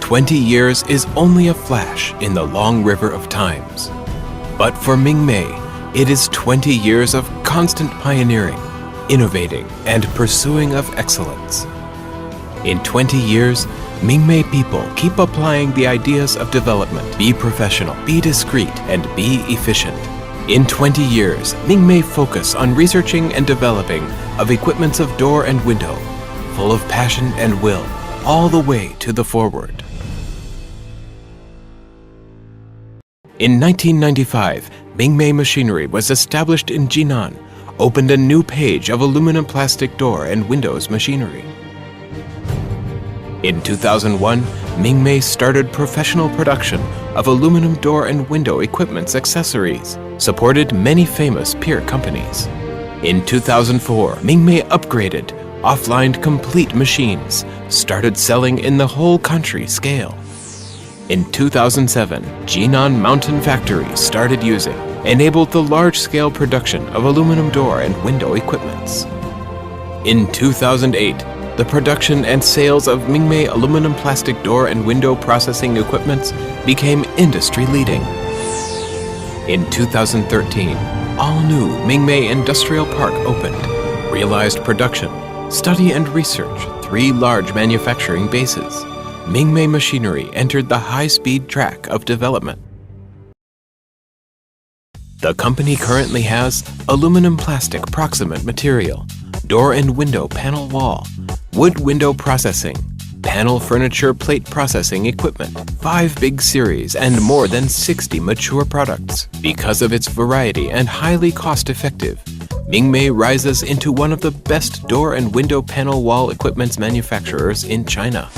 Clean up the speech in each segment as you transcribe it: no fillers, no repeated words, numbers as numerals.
20 years is only a flash in the long river of times. But for Mingmei, it is 20 years of constant pioneering, innovating, and pursuing of excellence. In 20 years, Mingmei people keep applying the ideas of development. Be professional, be discreet, and be efficient. In 20 years, Mingmei focus on researching and developing of equipments of door and window, full of passion and will, all the way to the forward. In 1995, Mingmei Machinery was established in Jinan, opened a new page of aluminum plastic door and windows machinery. In 2001, Mingmei started professional production of aluminum door and window equipment's accessories, supported many famous peer companies. In 2004, Mingmei upgraded, offlined complete machines, started selling in the whole country scale. In 2007, Jinan Mountain Factory started using, enabled the large-scale production of aluminum door and window equipments. In 2008, the production and sales of Mingmei aluminum plastic door and window processing equipments became industry-leading. In 2013, all-new Mingmei Industrial Park opened, realized production, study and research, 3 large manufacturing bases. Mingmei Machinery entered the high-speed track of development. The company currently has aluminum plastic proximate material, door and window panel wall, wood window processing, panel furniture plate processing equipment, 5 big series, and more than 60 mature products. Because of its variety and highly cost-effective, Mingmei rises into one of the best door and window panel wall equipment manufacturers in China.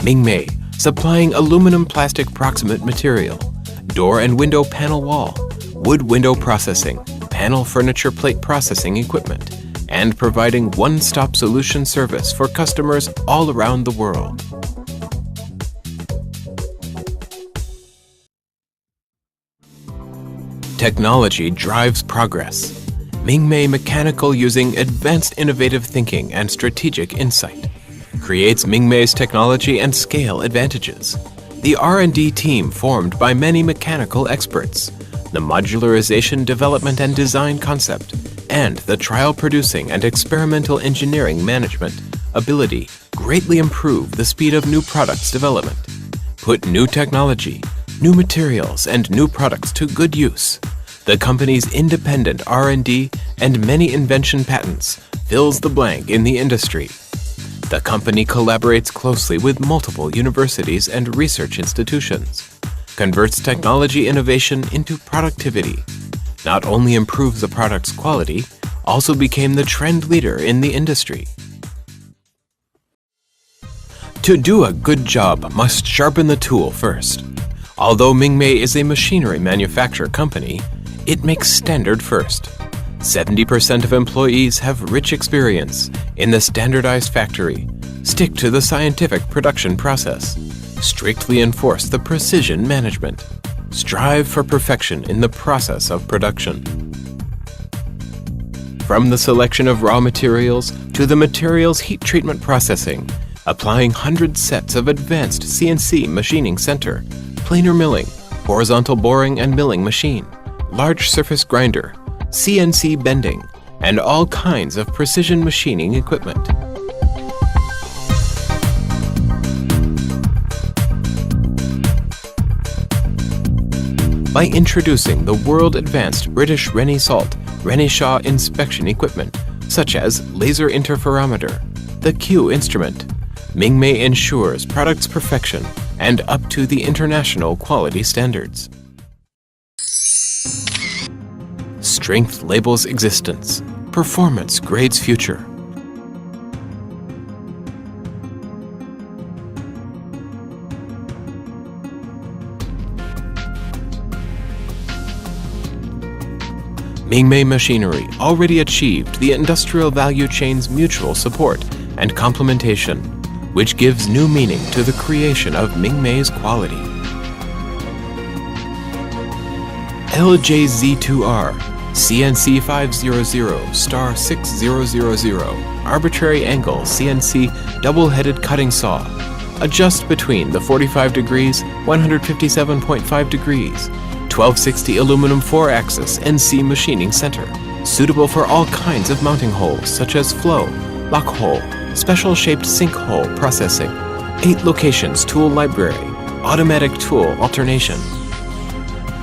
Mingmei, supplying aluminum plastic proximate material, door and window panel wall, wood window processing, panel furniture plate processing equipment, and providing one-stop solution service for customers all around the world. Technology drives progress. Mingmei Mechanical, using advanced innovative thinking and strategic insight, creates Mingmei's technology and scale advantages. The R&D team formed by many mechanical experts, the modularization development and design concept, and the trial producing and experimental engineering management ability greatly improve the speed of new products development, put new technology, new materials, and new products to good use. The company's independent R&D and many invention patents fills the blank in the industry. The company collaborates closely with multiple universities and research institutions, converts technology innovation into productivity, not only improves the product's quality, also became the trend leader in the industry. To do a good job must sharpen the tool first. Although Mingmei is a machinery manufacturer company, it makes standard first. 70% of employees have rich experience in the standardized factory, stick to the scientific production process, strictly enforce the precision management, strive for perfection in the process of production. From the selection of raw materials to the materials heat treatment processing, applying 100 sets of advanced CNC machining center, planer milling, horizontal boring and milling machine, large surface grinder, CNC bending, and all kinds of precision machining equipment. By introducing the world-advanced British Rennie-Shaw inspection equipment, such as laser interferometer, the Q instrument, Mingmei ensures product's perfection and up to the international quality standards. Strength labels existence. Performance grades future. Mingmei Machinery already achieved the industrial value chain's mutual support and complementation, which gives new meaning to the creation of Mingmei's quality. LJZ2R, CNC 500*6000, arbitrary angle CNC double-headed cutting saw, Adjust between the 45 degrees, 157.5 degrees, 1260 aluminum 4-axis NC machining center, suitable for all kinds of mounting holes such as flow, lock hole, special shaped sink hole processing, 8 locations tool library, automatic tool alternation.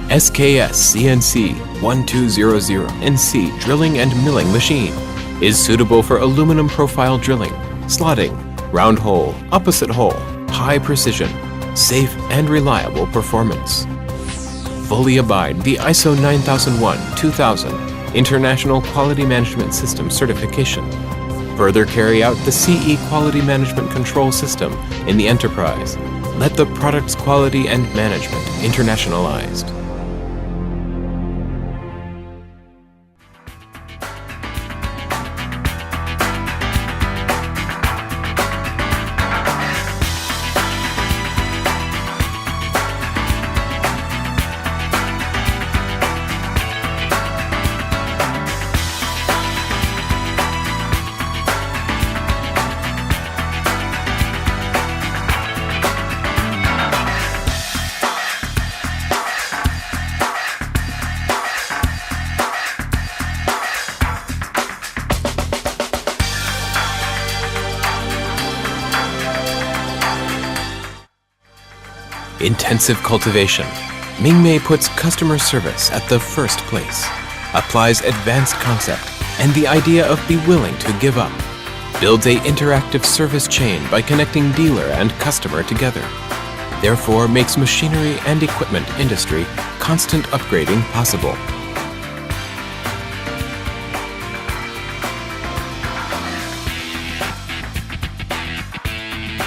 SKS CNC 1200 NC drilling and milling machine is suitable for aluminum profile drilling, slotting, round hole, opposite hole, high precision, safe and reliable performance. Fully abide the ISO 9001-2000 International Quality Management System certification. Further carry out the CE Quality Management Control System in the enterprise. Let the product's quality and management internationalized. Intensive cultivation. Mingmei puts customer service at the first place, applies advanced concept and the idea of be willing to give up, builds a interactive service chain by connecting dealer and customer together, therefore makes machinery and equipment industry constant upgrading possible.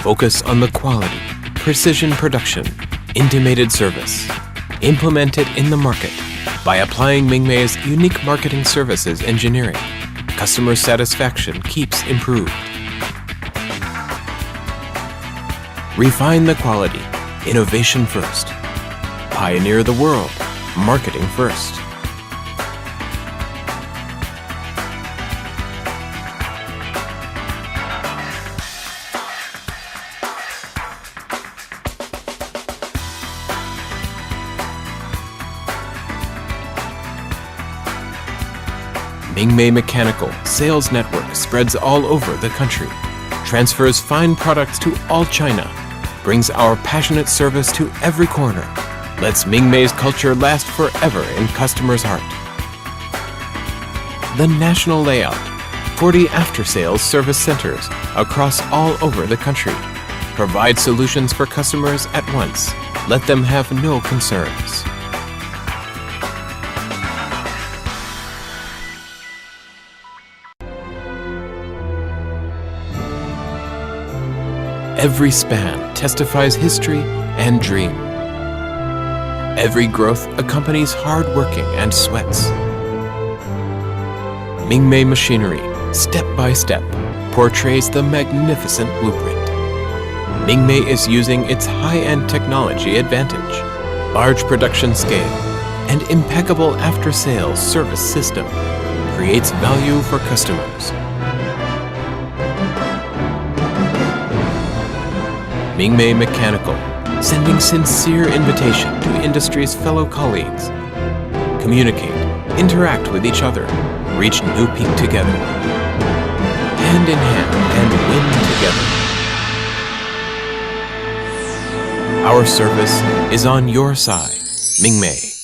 Focus on the quality, precision production, intimated service. Implemented in the market by applying Mingmei's unique marketing services engineering. Customer satisfaction keeps improved. Refine the quality, innovation first. Pioneer the world, marketing first. Mingmei Mechanical sales network spreads all over the country, transfers fine products to all China, brings our passionate service to every corner, lets Mingmei's culture last forever in customers' heart. The national layout, 40 after-sales service centers across all over the country, provide solutions for customers at once. Let them have no concerns. Every span testifies history and dream. Every growth accompanies hard working and sweats. Mingmei machinery, step by step, portrays the magnificent blueprint. Mingmei is using its high-end technology advantage, large production scale, and impeccable after-sales service system creates value for customers. Mingmei Mechanical, sending sincere invitation to industry's fellow colleagues. Communicate, interact with each other, reach new peak together. Hand in hand and win together. Our service is on your side, Mingmei.